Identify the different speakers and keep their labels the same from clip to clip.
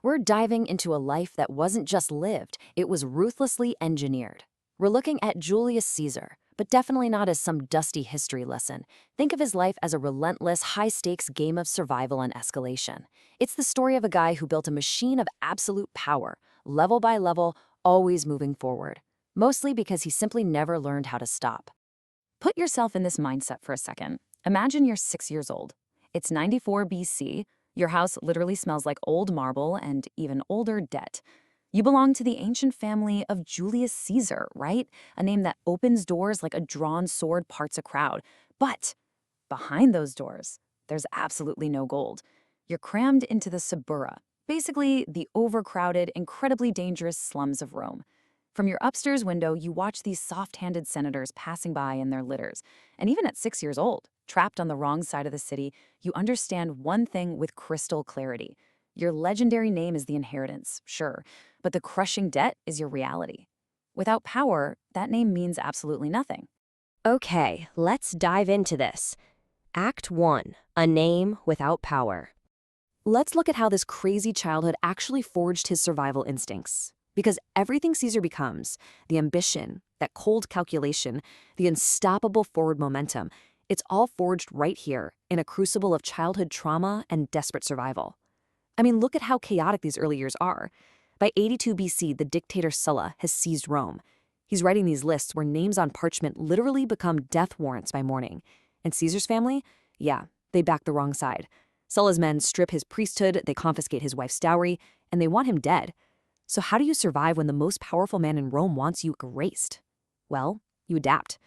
Speaker 1: We're diving into a life that wasn't just lived, it was ruthlessly engineered. We're looking at Julius Caesar, but definitely not as some dusty history lesson. Think of his life as a relentless, high-stakes game of survival and escalation. It's the story of a guy who built a machine of absolute power, level by level, always moving forward. Mostly because he simply never learned how to stop. Put yourself in this mindset for a second. Imagine you're 6 years old. It's 94 BC. Your house literally smells like old marble and even older debt. You belong to the ancient family of Julius Caesar, right? A name that opens doors like a drawn sword parts a crowd. But behind those doors, there's absolutely no gold. You're crammed into the suburra, basically the overcrowded, incredibly dangerous slums of Rome. From your upstairs window, you watch these soft-handed senators passing by in their litters. And even at 6 years old, trapped on the wrong side of the city, you understand one thing with crystal clarity. Your legendary name is the inheritance, sure, but the crushing debt is your reality. Without power, that name means absolutely nothing.
Speaker 2: Okay, let's dive into this. Act 1, a name without power.
Speaker 1: Let's look at how this crazy childhood actually forged his survival instincts. Because everything Caesar becomes, the ambition, that cold calculation, the unstoppable forward momentum, it's all forged right here in a crucible of childhood trauma and desperate survival. I mean, look at how chaotic these early years are. By 82 BC, the dictator Sulla has seized Rome. He's writing these lists where names on parchment literally become death warrants by morning. And Caesar's family? Yeah, they back the wrong side. Sulla's men strip his priesthood, they confiscate his wife's dowry, and they want him dead. So how do you survive when the most powerful man in Rome wants you erased? Well, you adapt.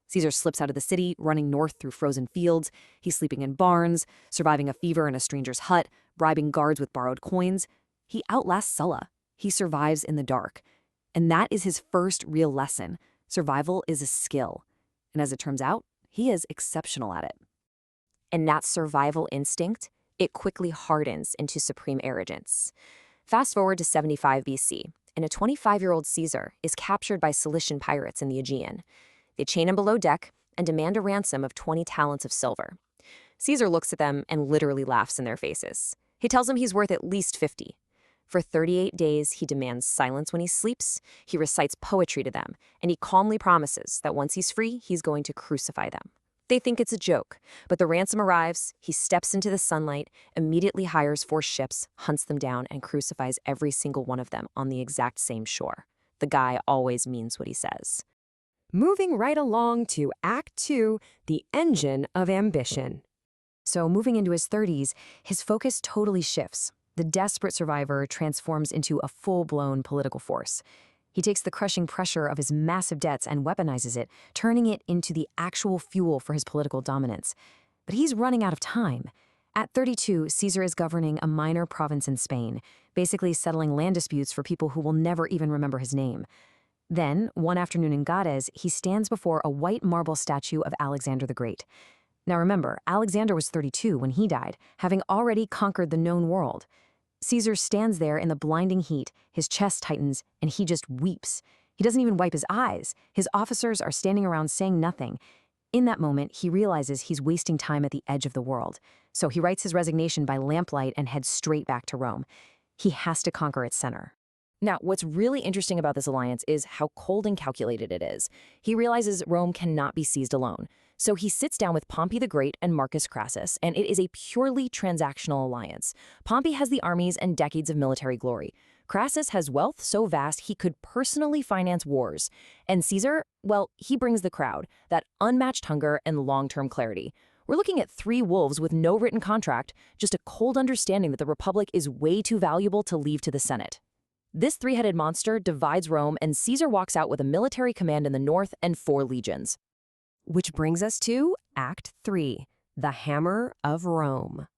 Speaker 1: Caesar slips out of the city, running north through frozen fields. He's sleeping in barns, surviving a fever in a stranger's hut, bribing guards with borrowed coins. He outlasts Sulla. He survives in the dark. And that is his first real lesson. Survival is a skill. And as it turns out, he is exceptional at it.
Speaker 2: And that survival instinct, it quickly hardens into supreme arrogance. Fast forward to 75 BC, and a 25-year-old Caesar is captured by Cilician pirates in the Aegean. They chain him below deck and demand a ransom of 20 talents of silver. Caesar looks at them and literally laughs in their faces. He tells them he's worth at least 50. For 38 days, he demands silence when he sleeps, he recites poetry to them, and he calmly promises that once he's free, he's going to crucify them. They think it's a joke, but the ransom arrives, he steps into the sunlight, immediately hires 4 ships, hunts them down, and crucifies every single one of them on the exact same shore. The guy always means what he says.
Speaker 3: Moving right along to Act 2, the engine of ambition.
Speaker 1: So moving into his 30s, his focus totally shifts. The desperate survivor transforms into a full-blown political force. He takes the crushing pressure of his massive debts and weaponizes it, turning it into the actual fuel for his political dominance. But he's running out of time. At 32, Caesar is governing a minor province in Spain, basically settling land disputes for people who will never even remember his name. Then, one afternoon in Gades, he stands before a white marble statue of Alexander the Great. Now remember, Alexander was 32 when he died, having already conquered the known world. Caesar stands there in the blinding heat, his chest tightens, and he just weeps. He doesn't even wipe his eyes. His officers are standing around saying nothing. In that moment, he realizes he's wasting time at the edge of the world. So he writes his resignation by lamplight and heads straight back to Rome. He has to conquer its center. Now, what's really interesting about this alliance is how cold and calculated it is. He realizes Rome cannot be seized alone. So he sits down with Pompey the Great and Marcus Crassus, and it is a purely transactional alliance. Pompey has the armies and decades of military glory. Crassus has wealth so vast he could personally finance wars. And Caesar, well, he brings the crowd, that unmatched hunger and long-term clarity. We're looking at 3 wolves with no written contract, just a cold understanding that the Republic is way too valuable to leave to the Senate. This 3-headed monster divides Rome, and Caesar walks out with a military command in the north and 4 legions.
Speaker 3: Which brings us to Act 3, the Hammer of Rome.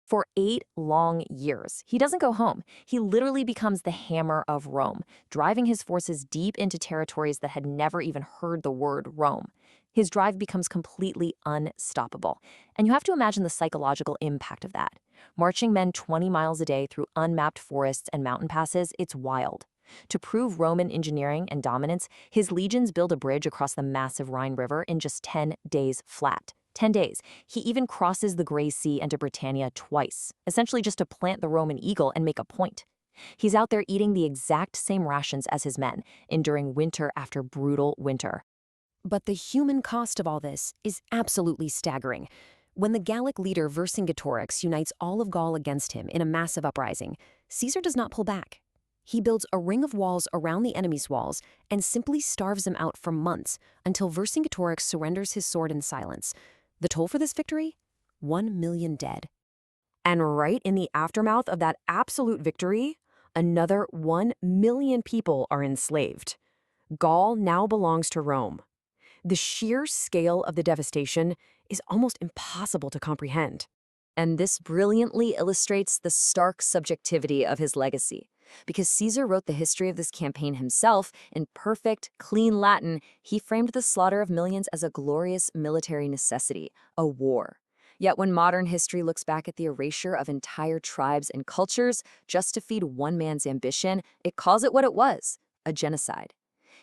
Speaker 2: For 8 long years, he doesn't go home. He literally becomes the hammer of Rome, driving his forces deep into territories that had never even heard the word Rome. His drive becomes completely unstoppable. And you have to imagine the psychological impact of that. Marching men 20 miles a day through unmapped forests and mountain passes, it's wild. To prove Roman engineering and dominance, his legions build a bridge across the massive Rhine River in just 10 days flat. 10 days. He even crosses the Gray Sea into Britannia twice, essentially just to plant the Roman eagle and make a point. He's out there eating the exact same rations as his men, enduring winter after brutal winter.
Speaker 1: But the human cost of all this is absolutely staggering. When the Gallic leader Vercingetorix unites all of Gaul against him in a massive uprising, Caesar does not pull back. He builds a ring of walls around the enemy's walls and simply starves them out for months until Vercingetorix surrenders his sword in silence. The toll for this victory? 1 million dead. And right in the aftermath of that absolute victory, another 1 million people are enslaved. Gaul now belongs to Rome. The sheer scale of the devastation is almost impossible to comprehend.
Speaker 2: And this brilliantly illustrates the stark subjectivity of his legacy. Because Caesar wrote the history of this campaign himself in perfect, clean Latin, he framed the slaughter of millions as a glorious military necessity, a war. Yet when modern history looks back at the erasure of entire tribes and cultures just to feed one man's ambition, it calls it what it was, a genocide.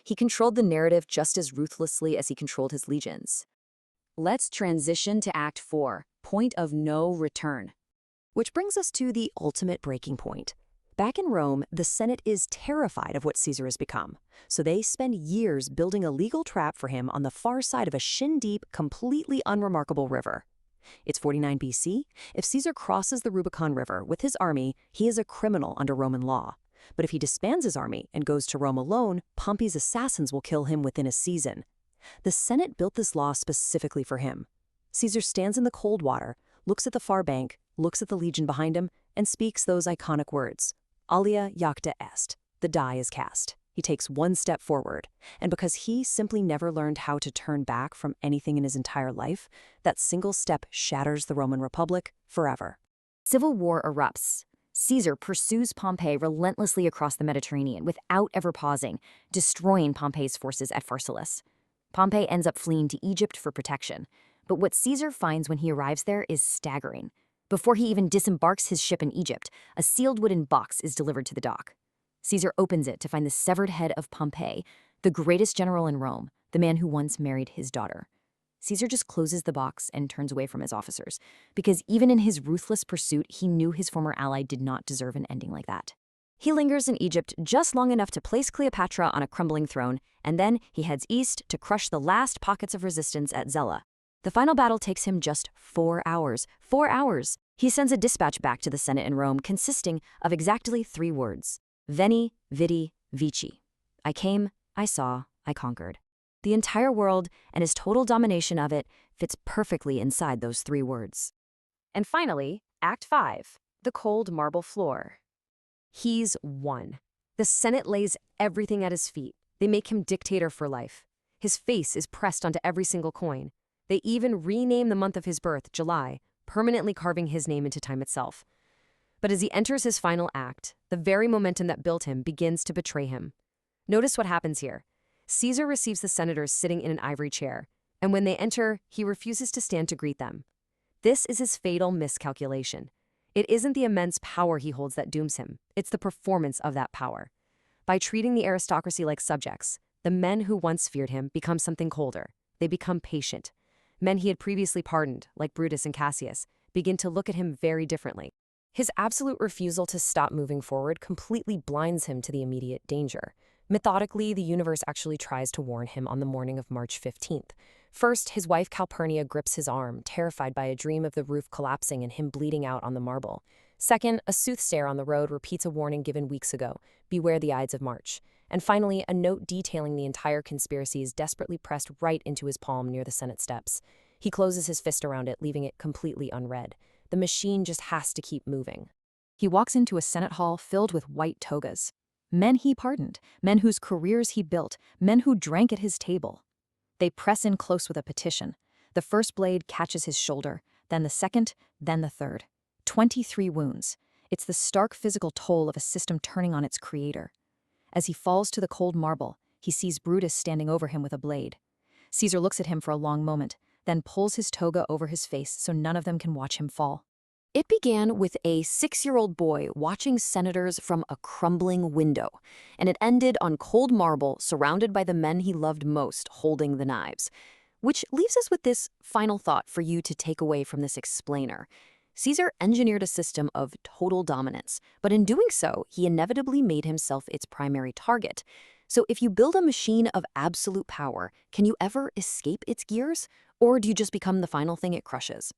Speaker 2: He controlled the narrative just as ruthlessly as he controlled his legions. Let's transition to Act 4, point of no return.
Speaker 1: Which brings us to the ultimate breaking point. Back in Rome, the Senate is terrified of what Caesar has become, so they spend years building a legal trap for him on the far side of a shin-deep, completely unremarkable river. It's 49 BC. If Caesar crosses the Rubicon River with his army, he is a criminal under Roman law. But if he disbands his army and goes to Rome alone, Pompey's assassins will kill him within a season. The Senate built this law specifically for him. Caesar stands in the cold water, looks at the far bank, looks at the legion behind him, and speaks those iconic words. Alia jacta est. The die is cast. He takes one step forward, and because he simply never learned how to turn back from anything in his entire life, that single step shatters the Roman Republic forever.
Speaker 2: Civil war erupts. Caesar pursues Pompey relentlessly across the Mediterranean without ever pausing, destroying Pompey's forces at Pharsalus. Pompey ends up fleeing to Egypt for protection, but what Caesar finds when he arrives there is staggering. Before he even disembarks his ship in Egypt, a sealed wooden box is delivered to the dock. Caesar opens it to find the severed head of Pompey, the greatest general in Rome, the man who once married his daughter. Caesar just closes the box and turns away from his officers, because even in his ruthless pursuit, he knew his former ally did not deserve an ending like that. He lingers in Egypt just long enough to place Cleopatra on a crumbling throne, and then he heads east to crush the last pockets of resistance at Zela. The final battle takes him just 4 hours. 4 hours! He sends a dispatch back to the Senate in Rome consisting of exactly 3 words. Veni, vidi, vici. I came, I saw, I conquered. The entire world and his total domination of it fits perfectly inside those 3 words. And finally, Act 5, the cold marble floor. He's won. The Senate lays everything at his feet. They make him dictator for life. His face is pressed onto every single coin. They even rename the month of his birth, July, permanently carving his name into time itself. But as he enters his final act, the very momentum that built him begins to betray him. Notice what happens here. Caesar receives the senators sitting in an ivory chair, and when they enter, he refuses to stand to greet them. This is his fatal miscalculation. It isn't the immense power he holds that dooms him, it's the performance of that power. By treating the aristocracy like subjects, the men who once feared him become something colder. They become patient. Men he had previously pardoned, like Brutus and Cassius, begin to look at him very differently. His absolute refusal to stop moving forward completely blinds him to the immediate danger. Methodically, the universe actually tries to warn him on the morning of March 15th. First, his wife Calpurnia grips his arm, terrified by a dream of the roof collapsing and him bleeding out on the marble. Second, a soothsayer on the road repeats a warning given weeks ago, beware the Ides of March. And finally, a note detailing the entire conspiracy is desperately pressed right into his palm near the Senate steps. He closes his fist around it, leaving it completely unread. The machine just has to keep moving. He walks into a Senate hall filled with white togas. Men he pardoned, men whose careers he built, men who drank at his table. They press in close with a petition. The first blade catches his shoulder, then the second, then the third. 23 wounds. It's the stark physical toll of a system turning on its creator. As he falls to the cold marble, he sees Brutus standing over him with a blade. Caesar looks at him for a long moment, then pulls his toga over his face so none of them can watch him fall. It began with a 6-year-old boy watching senators from a crumbling window, and it ended on cold marble surrounded by the men he loved most holding the knives. Which leaves us with this final thought for you to take away from this explainer. Caesar engineered a system of total dominance, but in doing so, he inevitably made himself its primary target. So if you build a machine of absolute power, can you ever escape its gears? Or do you just become the final thing it crushes?